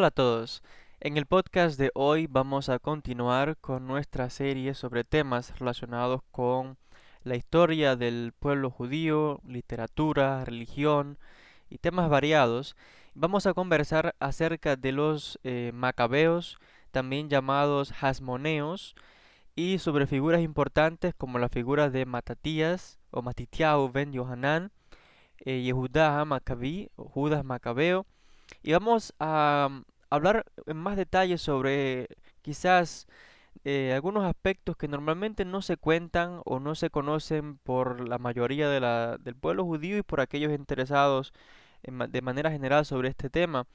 Hola a todos. En el podcast de hoy vamos a continuar con nuestra serie sobre temas relacionados con la historia del pueblo judío, literatura, religión y temas variados. Vamos a conversar acerca de los macabeos, también llamados hasmoneos, y sobre figuras importantes como la figura de Matatías o Matitiao ben Yohanan, Yehudá Macabí o Judas Macabeo, y vamos a hablar en más detalle sobre quizás algunos aspectos que normalmente no se cuentan o no se conocen por la mayoría del pueblo judío y por aquellos interesados de manera general sobre este tema.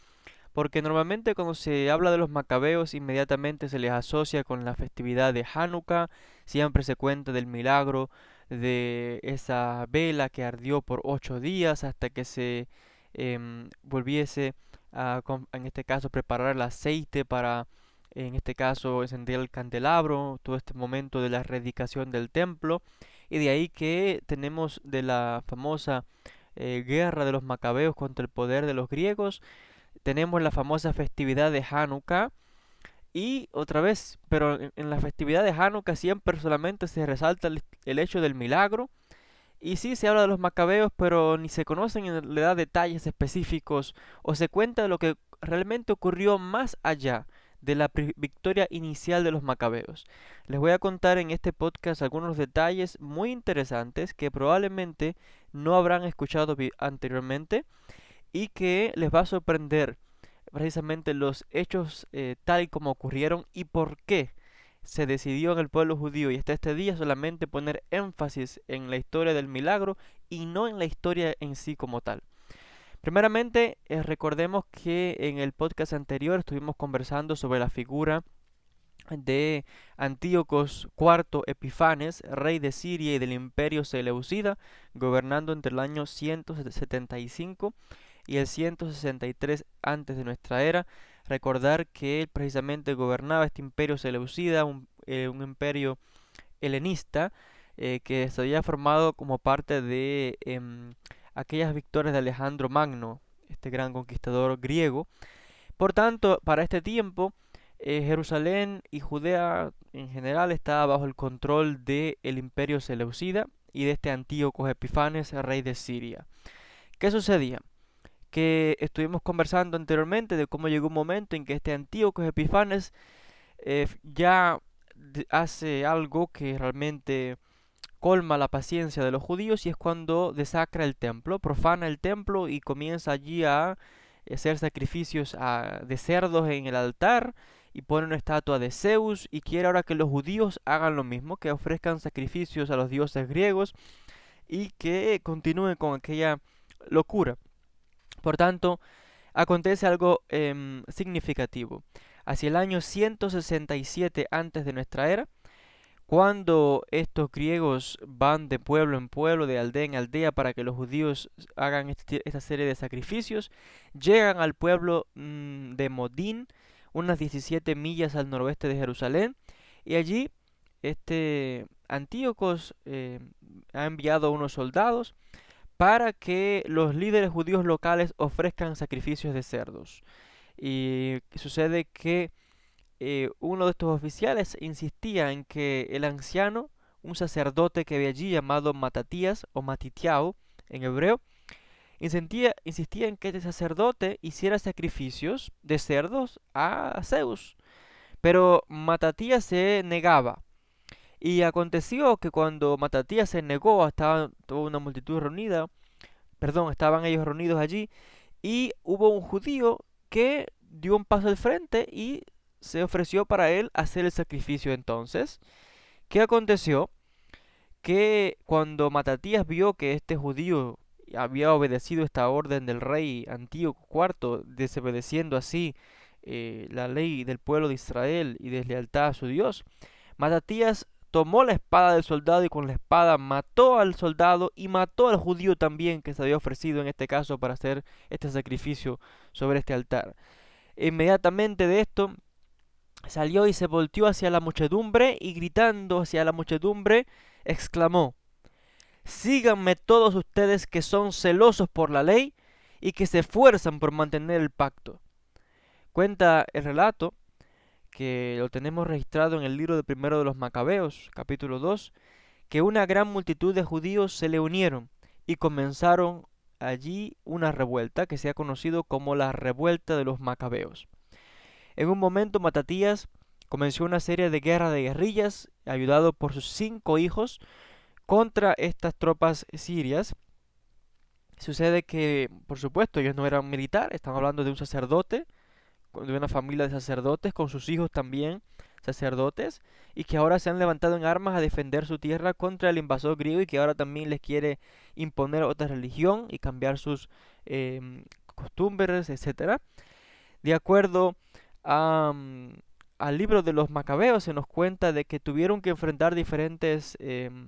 Porque normalmente cuando se habla de los macabeos inmediatamente se les asocia con la festividad de Hanukkah, siempre se cuenta del milagro de esa vela que ardió por 8 días hasta que se volviese a, en este caso, preparar el aceite para, en este caso, encender el candelabro, todo este momento de la erradicación del templo, y de ahí que tenemos de la famosa guerra de los macabeos contra el poder de los griegos. Tenemos la famosa festividad de Hanukkah y otra vez, pero en la festividad de Hanukkah siempre solamente se resalta el hecho del milagro y sí se habla de los macabeos, pero ni se conocen en realidad detalles específicos o se cuenta de lo que realmente ocurrió más allá de la victoria inicial de los macabeos. Les voy a contar en este podcast algunos detalles muy interesantes que probablemente no habrán escuchado anteriormente y que les va a sorprender precisamente los hechos tal y como ocurrieron y por qué se decidió en el pueblo judío y hasta este día solamente poner énfasis en la historia del milagro y no en la historia en sí como tal. Primeramente, recordemos que en el podcast anterior estuvimos conversando sobre la figura de Antíocos IV Epifanes, rey de Siria y del imperio seleucida, gobernando entre el año 175 y el 163 antes de nuestra era. Recordar que él precisamente gobernaba este imperio seleucida, un imperio helenista que se había formado como parte de aquellas victorias de Alejandro Magno, este gran conquistador griego. Por tanto, para este tiempo, Jerusalén y Judea en general estaba bajo el control del imperio seleucida y de este Antíoco Epifanes, rey de Siria. ¿Qué sucedía? Que estuvimos conversando anteriormente de cómo llegó un momento en que este Antíoco Epifanes ya hace algo que realmente colma la paciencia de los judíos y es cuando desacra el templo, profana el templo y comienza allí a hacer sacrificios de cerdos en el altar y pone una estatua de Zeus y quiere ahora que los judíos hagan lo mismo, que ofrezcan sacrificios a los dioses griegos y que continúen con aquella locura. Por tanto, acontece algo significativo. Hacia el año 167 antes de nuestra era, cuando estos griegos van de pueblo en pueblo, de aldea en aldea, para que los judíos hagan esta serie de sacrificios, llegan al pueblo de Modín, unas 17 millas al noroeste de Jerusalén, y allí este Antíocos ha enviado unos soldados para que los líderes judíos locales ofrezcan sacrificios de cerdos. Y sucede que uno de estos oficiales insistía en que el anciano, un sacerdote que había allí llamado Matatías o Matitiao en hebreo, insistía en que este sacerdote hiciera sacrificios de cerdos a Zeus. Pero Matatías se negaba. Y aconteció que cuando Matatías se negó, estaba toda una multitud reunida, perdón, estaban ellos reunidos allí, y hubo un judío que dio un paso al frente y se ofreció para él hacer el sacrificio entonces. ¿Qué aconteció? Que cuando Matatías vio que este judío había obedecido esta orden del rey Antíoco IV, desobedeciendo así la ley del pueblo de Israel y deslealtad a su Dios, Matatías tomó la espada del soldado y con la espada mató al soldado y mató al judío también que se había ofrecido en este caso para hacer este sacrificio sobre este altar. Inmediatamente de esto salió y se volteó hacia la muchedumbre y gritando hacia la muchedumbre exclamó: síganme todos ustedes que son celosos por la ley y que se esfuerzan por mantener el pacto. Cuenta el relato, que lo tenemos registrado en el libro de Primero de los Macabeos, capítulo 2, que una gran multitud de judíos se le unieron y comenzaron allí una revuelta que se ha conocido como la revuelta de los Macabeos. En un momento Matatías comenzó una serie de guerras de guerrillas, ayudado por sus 5 hijos, contra estas tropas sirias. Sucede que, por supuesto, ellos no eran militares, están hablando de un sacerdote, de una familia de sacerdotes, con sus hijos también sacerdotes, y que ahora se han levantado en armas a defender su tierra contra el invasor griego y que ahora también les quiere imponer otra religión y cambiar sus costumbres, etcétera. De acuerdo a, al libro de los Macabeos se nos cuenta de que tuvieron que enfrentar diferentes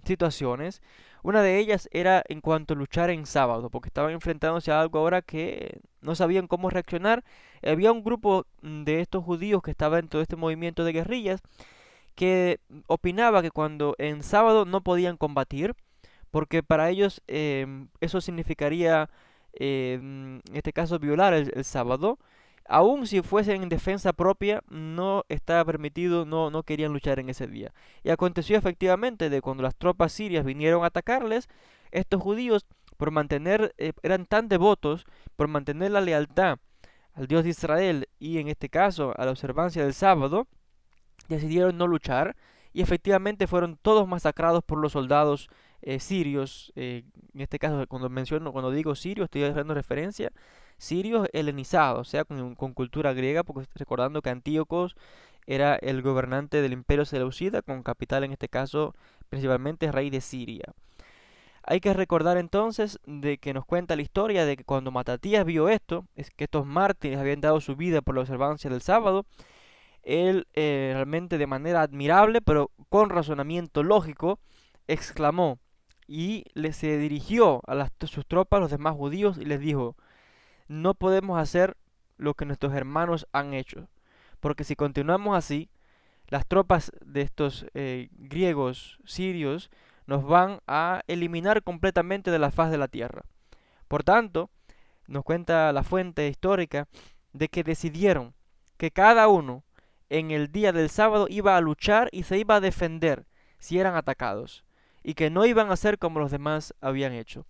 situaciones. Una de ellas era en cuanto a luchar en sábado, porque estaban enfrentándose a algo ahora que no sabían cómo reaccionar. Había un grupo de estos judíos que estaba en todo este movimiento de guerrillas que opinaba que cuando en sábado no podían combatir, porque para ellos eso significaría, en este caso, violar el sábado. Aun si fuesen en defensa propia, no estaba permitido, no querían luchar en ese día. Y aconteció efectivamente de cuando las tropas sirias vinieron a atacarles, estos judíos, por mantener, eran tan devotos, por mantener la lealtad al Dios de Israel y en este caso a la observancia del sábado, decidieron no luchar y efectivamente fueron todos masacrados por los soldados sirios. En este caso, cuando digo sirios, estoy haciendo referencia sirios helenizados, o sea, con cultura griega, porque recordando que Antíocos era el gobernante del imperio seleucida, con capital en este caso principalmente rey de Siria. Hay que recordar entonces de que nos cuenta la historia de que cuando Matatías vio esto, es que estos mártires habían dado su vida por la observancia del sábado, él realmente de manera admirable, pero con razonamiento lógico, exclamó y se dirigió a sus tropas, los demás judíos, y les dijo: no podemos hacer lo que nuestros hermanos han hecho, porque si continuamos así, las tropas de estos griegos sirios nos van a eliminar completamente de la faz de la tierra. Por tanto, nos cuenta la fuente histórica de que decidieron que cada uno en el día del sábado iba a luchar y se iba a defender si eran atacados, y que no iban a hacer como los demás habían hecho.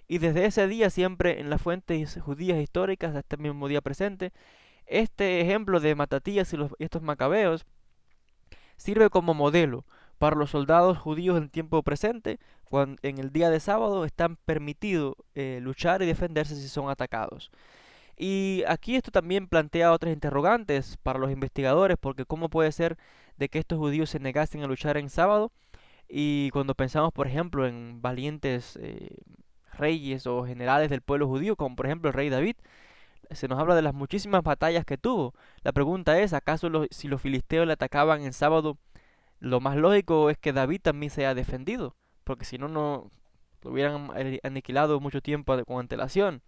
Y desde ese día, siempre en las fuentes judías históricas, hasta este mismo día presente, este ejemplo de Matatías y estos macabeos sirve como modelo para los soldados judíos en tiempo presente, cuando en el día de sábado están permitidos luchar y defenderse si son atacados. Y aquí esto también plantea otras interrogantes para los investigadores, porque cómo puede ser de que estos judíos se negasen a luchar en sábado, y cuando pensamos, por ejemplo, en valientes reyes o generales del pueblo judío, como por ejemplo el rey David, se nos habla de las muchísimas batallas que tuvo. La pregunta es, ¿acaso si los filisteos le atacaban en sábado, lo más lógico es que David también se haya defendido? Porque si no, no lo hubieran aniquilado mucho tiempo con antelación.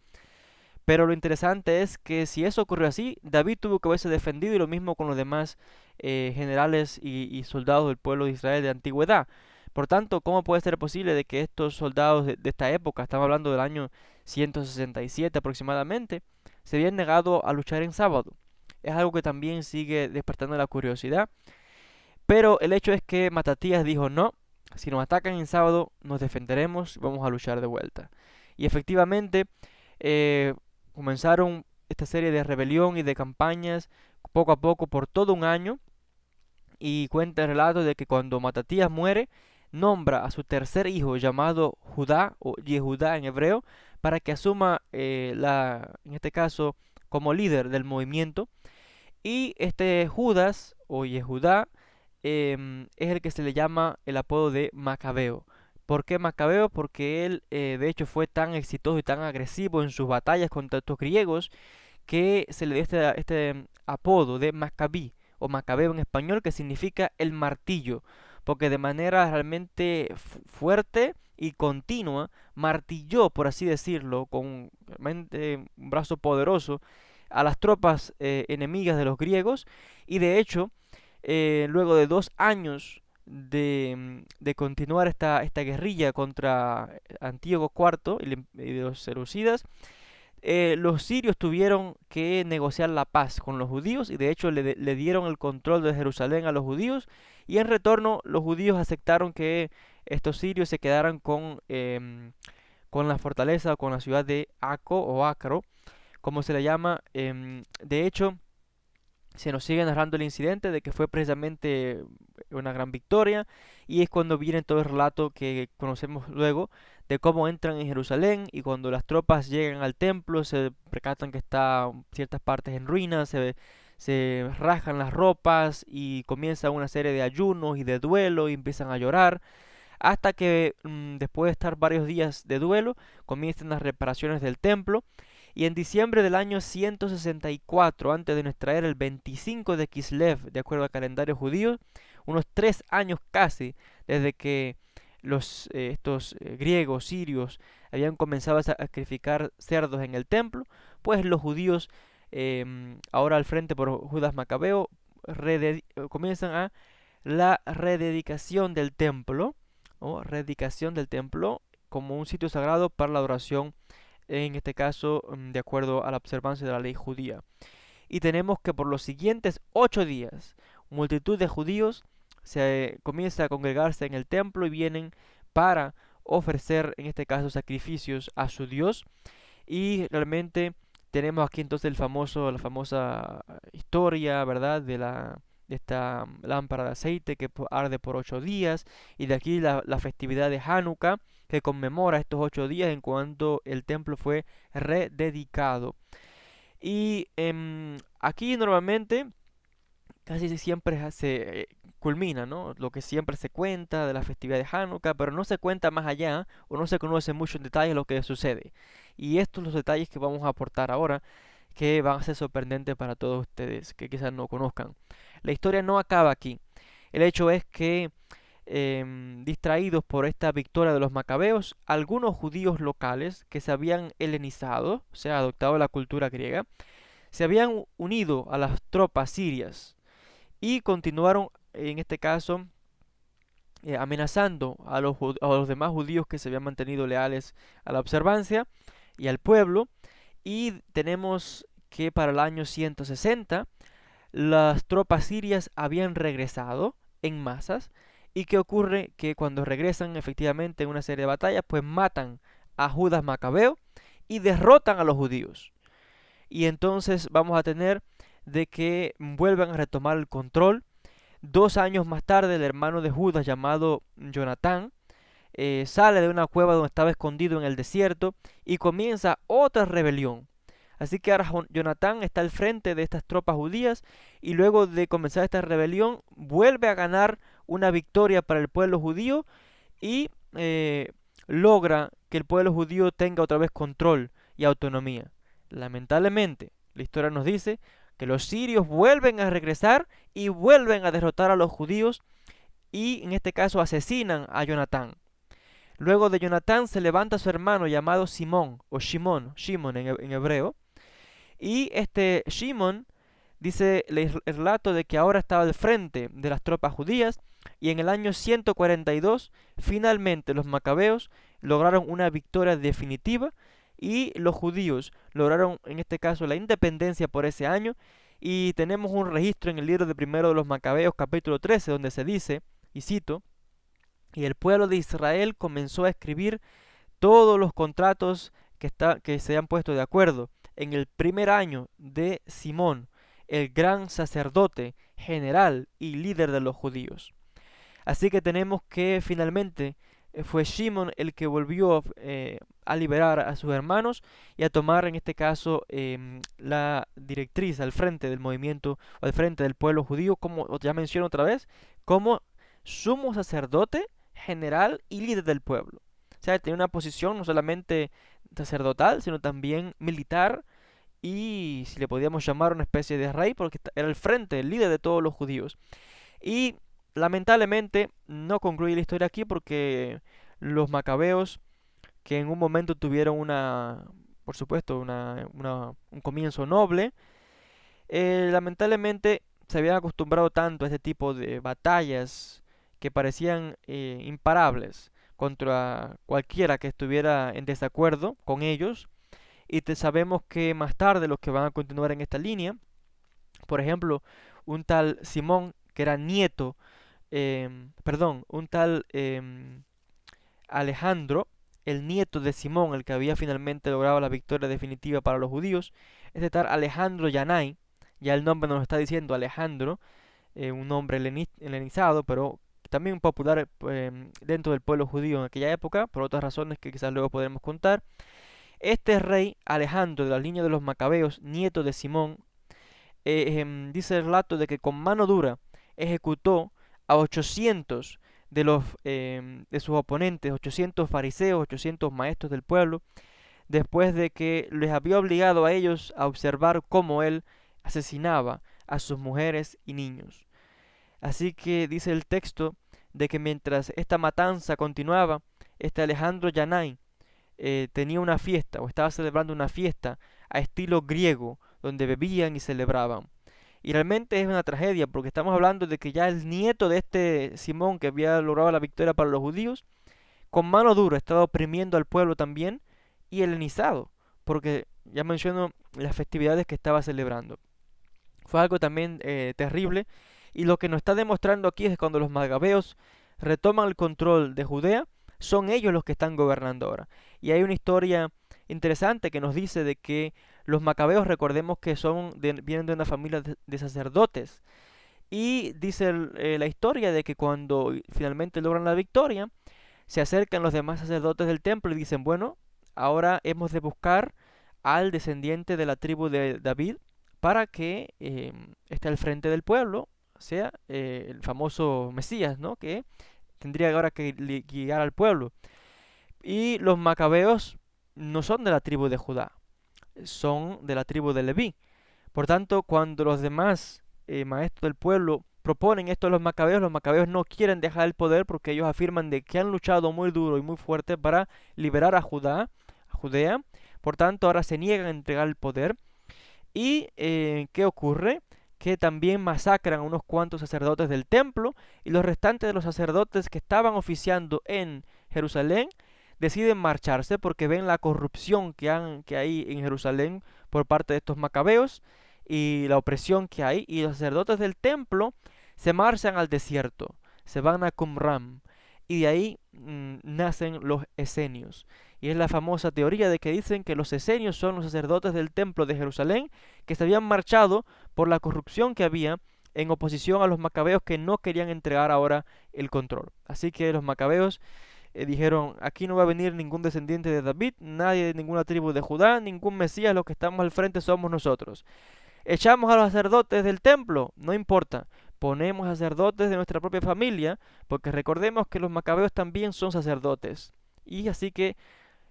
Pero lo interesante es que si eso ocurrió así, David tuvo que haberse defendido, y lo mismo con los demás generales y soldados del pueblo de Israel de antigüedad. Por tanto, ¿cómo puede ser posible de que estos soldados de esta época, estamos hablando del año 167 aproximadamente, se habían negado a luchar en sábado? Es algo que también sigue despertando la curiosidad. Pero el hecho es que Matatías dijo: no, si nos atacan en sábado, nos defenderemos y vamos a luchar de vuelta. Y efectivamente, eh, comenzaron esta serie de rebelión y de campañas poco a poco por todo un año. Y cuenta el relato de que cuando Matatías muere, nombra a su tercer hijo, llamado Judá o Yehudá en hebreo, para que asuma en este caso, como líder del movimiento. Y este Judas o Yehudá es el que se le llama el apodo de Macabeo. ¿Por qué Macabeo? Porque él de hecho fue tan exitoso y tan agresivo en sus batallas contra estos griegos, que se le dio este apodo de Macabí o Macabeo en español, que significa el martillo, porque de manera realmente fuerte y continua martilló, por así decirlo, con realmente un brazo poderoso a las tropas enemigas de los griegos. Y de hecho, luego de 2 años de continuar esta guerrilla contra Antíoco IV y los seleucidas, los sirios tuvieron que negociar la paz con los judíos y de hecho le dieron el control de Jerusalén a los judíos y en retorno los judíos aceptaron que estos sirios se quedaran con la fortaleza o con la ciudad de Aco o Acro, como se le llama. De hecho, se nos sigue narrando el incidente de que fue precisamente una gran victoria y es cuando viene todo el relato que conocemos luego de cómo entran en Jerusalén y cuando las tropas llegan al templo se percatan que está ciertas partes en ruinas, se rasgan las ropas y comienza una serie de ayunos y de duelo y empiezan a llorar hasta que después de estar varios días de duelo comienzan las reparaciones del templo y en diciembre del año 164 antes de nuestra era, el 25 de Kislev, de acuerdo al calendario judío, unos 3 años casi desde que estos griegos, sirios, habían comenzado a sacrificar cerdos en el templo, pues los judíos, ahora al frente por Judas Macabeo, comienzan a la rededicación del templo, o rededicación del templo como un sitio sagrado para la adoración, en este caso de acuerdo a la observancia de la ley judía. Y tenemos que por los siguientes 8 días, multitud de judíos se comienza a congregarse en el templo y vienen para ofrecer, en este caso, sacrificios a su Dios. Y realmente tenemos aquí entonces la famosa historia, ¿verdad? De esta lámpara de aceite que arde por 8 días. Y de aquí la festividad de Hanukkah, que conmemora estos 8 días en cuanto el templo fue rededicado. Y aquí normalmente casi siempre se culmina, ¿no? Lo que siempre se cuenta de la festividad de Hanukkah, pero no se cuenta más allá o no se conoce mucho en detalle lo que sucede. Y estos son los detalles que vamos a aportar ahora, que van a ser sorprendentes para todos ustedes que quizás no conozcan. La historia no acaba aquí. El hecho es que, distraídos por esta victoria de los macabeos, algunos judíos locales que se habían helenizado, o sea, adoptado la cultura griega, se habían unido a las tropas sirias y continuaron, en este caso, amenazando a los demás judíos que se habían mantenido leales a la observancia y al pueblo. Y tenemos que para el año 160 las tropas sirias habían regresado en masas. ¿Y qué ocurre? Que cuando regresan efectivamente en una serie de batallas, pues matan a Judas Macabeo y derrotan a los judíos. Y entonces vamos a tener de que vuelvan a retomar el control. 2 años más tarde, el hermano de Judas, llamado Jonatán, sale de una cueva donde estaba escondido en el desierto y comienza otra rebelión. Así que ahora Jonatán está al frente de estas tropas judías y luego de comenzar esta rebelión vuelve a ganar una victoria para el pueblo judío y logra que el pueblo judío tenga otra vez control y autonomía. Lamentablemente, la historia nos dice que los sirios vuelven a regresar y vuelven a derrotar a los judíos y en este caso asesinan a Jonatán. Luego de Jonatán se levanta su hermano llamado Simón o Shimon en hebreo, y este Shimon dice el relato de que ahora estaba al frente de las tropas judías y en el año 142 finalmente los macabeos lograron una victoria definitiva y los judíos lograron en este caso la independencia por ese año. Y tenemos un registro en el libro de primero de los Macabeos capítulo 13 donde se dice, y cito: y el pueblo de Israel comenzó a escribir todos los contratos que se han puesto de acuerdo en el primer año de Simón, el gran sacerdote, general y líder de los judíos. Así que tenemos que finalmente fue Shimon el que volvió a liberar a sus hermanos y a tomar en este caso la directriz al frente del movimiento o al frente del pueblo judío, como ya menciono otra vez, como sumo sacerdote, general y líder del pueblo. O sea, tenía una posición no solamente sacerdotal, sino también militar y, si le podíamos llamar, una especie de rey, porque era el frente, el líder de todos los judíos. Y lamentablemente no concluye la historia aquí porque los macabeos, que en un momento tuvieron por supuesto, un comienzo noble, lamentablemente se habían acostumbrado tanto a este tipo de batallas que parecían imparables contra cualquiera que estuviera en desacuerdo con ellos y sabemos que más tarde los que van a continuar en esta línea, por ejemplo, un tal Simón, que era nieto, un tal Alejandro, el nieto de Simón, el que había finalmente logrado la victoria definitiva para los judíos, este tal Alejandro Yanai, ya el nombre nos está diciendo Alejandro, un nombre helenizado, pero también popular dentro del pueblo judío en aquella época, por otras razones que quizás luego podremos contar. Este rey Alejandro de la línea de los Macabeos, nieto de Simón, dice el relato de que con mano dura ejecutó a 800 de sus oponentes, 800 fariseos, 800 maestros del pueblo, después de que les había obligado a ellos a observar cómo él asesinaba a sus mujeres y niños. Así que dice el texto de que mientras esta matanza continuaba, este Alejandro Yanai tenía una fiesta o estaba celebrando una fiesta a estilo griego, donde bebían y celebraban. Y realmente es una tragedia porque estamos hablando de que ya el nieto de este Simón que había logrado la victoria para los judíos, con mano dura estaba oprimiendo al pueblo también y helenizado, porque ya menciono las festividades que estaba celebrando. Fue algo también terrible, y lo que nos está demostrando aquí es que cuando los macabeos retoman el control de Judea, son ellos los que están gobernando ahora. Y hay una historia interesante que nos dice de que los macabeos, recordemos que vienen de una familia de sacerdotes. Y dice la historia de que cuando finalmente logran la victoria, se acercan los demás sacerdotes del templo y dicen, bueno, ahora hemos de buscar al descendiente de la tribu de David para que esté al frente del pueblo, o sea, el famoso Mesías, ¿no? Que tendría ahora que guiar al pueblo. Y los macabeos no son de la tribu de Judá, son de la tribu de Leví. Por tanto, cuando los demás maestros del pueblo proponen esto a los macabeos no quieren dejar el poder porque ellos afirman de que han luchado muy duro y muy fuerte para liberar a Judea. Por tanto, ahora se niegan a entregar el poder. ¿Y qué ocurre? Que también masacran a unos cuantos sacerdotes del templo, y los restantes de los sacerdotes que estaban oficiando en Jerusalén deciden marcharse porque ven la corrupción que hay en Jerusalén por parte de estos macabeos y la opresión que hay, y los sacerdotes del templo se marchan al desierto, se van a Qumran, y de ahí nacen los esenios. Y es la famosa teoría de que dicen que los esenios son los sacerdotes del templo de Jerusalén que se habían marchado por la corrupción que había en oposición a los macabeos que no querían entregar ahora el control. Así que los macabeos dijeron, aquí no va a venir ningún descendiente de David, nadie de ninguna tribu de Judá, ningún Mesías, los que estamos al frente somos nosotros. Echamos a los sacerdotes del templo, no importa, ponemos sacerdotes de nuestra propia familia, porque recordemos que los macabeos también son sacerdotes. Y así que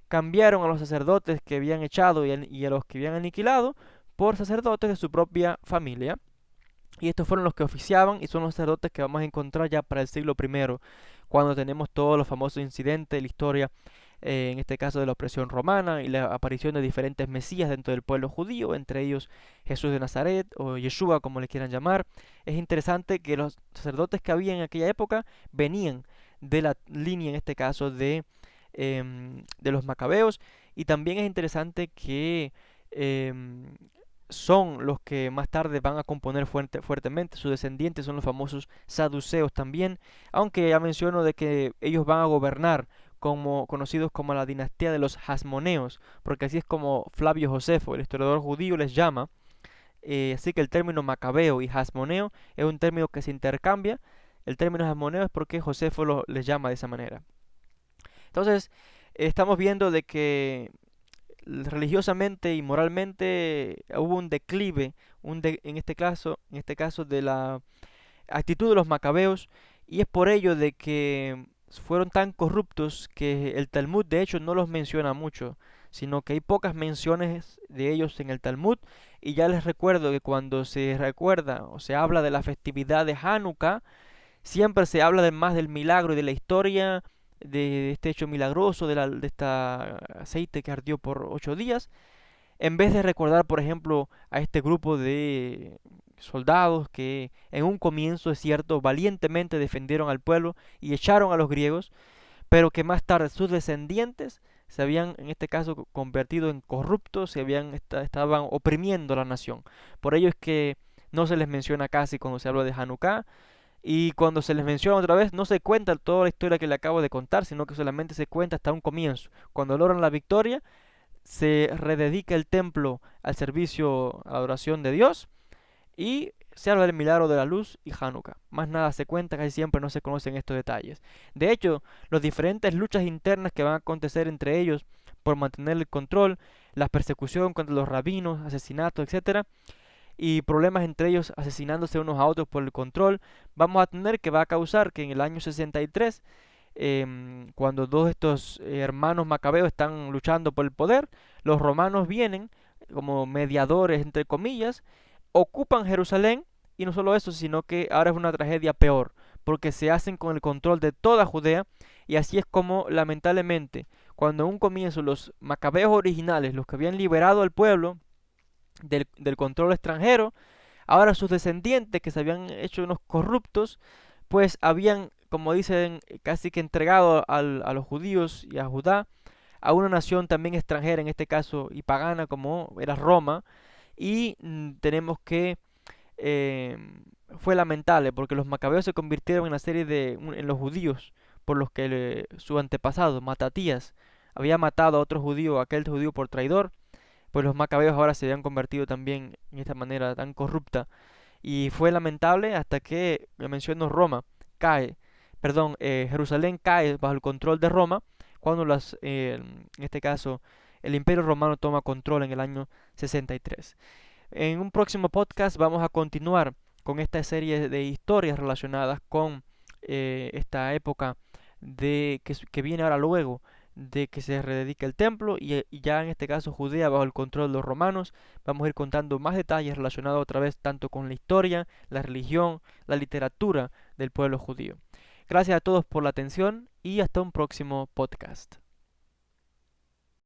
cambiaron a los sacerdotes que habían echado y a los que habían aniquilado por sacerdotes de su propia familia. Y estos fueron los que oficiaban y son los sacerdotes que vamos a encontrar ya para el siglo I, cuando tenemos todos los famosos incidentes de la historia, en este caso de la opresión romana y la aparición de diferentes mesías dentro del pueblo judío, entre ellos Jesús de Nazaret o Yeshua, como le quieran llamar. Es interesante que los sacerdotes que había en aquella época venían de la línea, en este caso, de los macabeos, y también es interesante que son los que más tarde van a componer fuertemente. Sus descendientes son los famosos saduceos también, aunque ya menciono de que ellos van a gobernar como conocidos como la dinastía de los Hasmoneos, porque así es como Flavio Josefo, el historiador judío, les llama. Así que el término macabeo y hasmoneo es un término que se intercambia. El término hasmoneo es porque Josefo les llama de esa manera. Entonces, estamos viendo de que religiosamente y moralmente hubo un declive, en este caso de la actitud de los macabeos, y es por ello de que fueron tan corruptos que el Talmud de hecho no los menciona mucho, sino que hay pocas menciones de ellos en el Talmud. Y ya les recuerdo que cuando se recuerda o se habla de la festividad de Hanukkah, siempre se habla más del milagro y de la historia de este hecho milagroso, de este aceite que ardió por 8 días, en vez de recordar, por ejemplo, a este grupo de soldados que en un comienzo, es cierto, valientemente defendieron al pueblo y echaron a los griegos, pero que más tarde sus descendientes se habían en este caso convertido en corruptos y estaban oprimiendo la nación. Por ello es que no se les menciona casi cuando se habla de Hanukkah, y cuando se les menciona otra vez no se cuenta toda la historia que le acabo de contar, sino que solamente se cuenta hasta un comienzo. Cuando logran la victoria, se rededica el templo al servicio, a la adoración de Dios, y se habla del milagro de la luz y Hanukkah. Más nada se cuenta, casi siempre no se conocen estos detalles. De hecho, las diferentes luchas internas que van a acontecer entre ellos por mantener el control, la persecución contra los rabinos, asesinatos, etcétera, y problemas entre ellos asesinándose unos a otros por el control, vamos a tener que va a causar que en el año 63, cuando dos de estos hermanos macabeos están luchando por el poder, los romanos vienen como mediadores, entre comillas, ocupan Jerusalén, y no solo eso, sino que ahora es una tragedia peor, porque se hacen con el control de toda Judea, y así es como lamentablemente, cuando en un comienzo los macabeos originales, los que habían liberado al pueblo del control extranjero, ahora sus descendientes que se habían hecho unos corruptos, pues habían, como dicen, casi que entregado a los judíos y a Judá a una nación también extranjera, en este caso, y pagana como era Roma, y tenemos que eh, fue lamentable porque los macabeos se convirtieron en la serie en los judíos por los que su antepasado, Matatías, había matado a otro judío, aquel judío por traidor, pues los macabeos ahora se habían convertido también en esta manera tan corrupta. Y fue lamentable hasta que, me menciono, Roma cae, perdón, Jerusalén cae bajo el control de Roma, cuando en este caso el Imperio Romano toma control en el año 63. En un próximo podcast vamos a continuar con esta serie de historias relacionadas con esta época que viene ahora luego de que se rededica el templo, y ya en este caso Judea bajo el control de los romanos. Vamos a ir contando más detalles relacionados otra vez tanto con la historia, la religión, la literatura del pueblo judío. Gracias a todos por la atención y hasta un próximo podcast.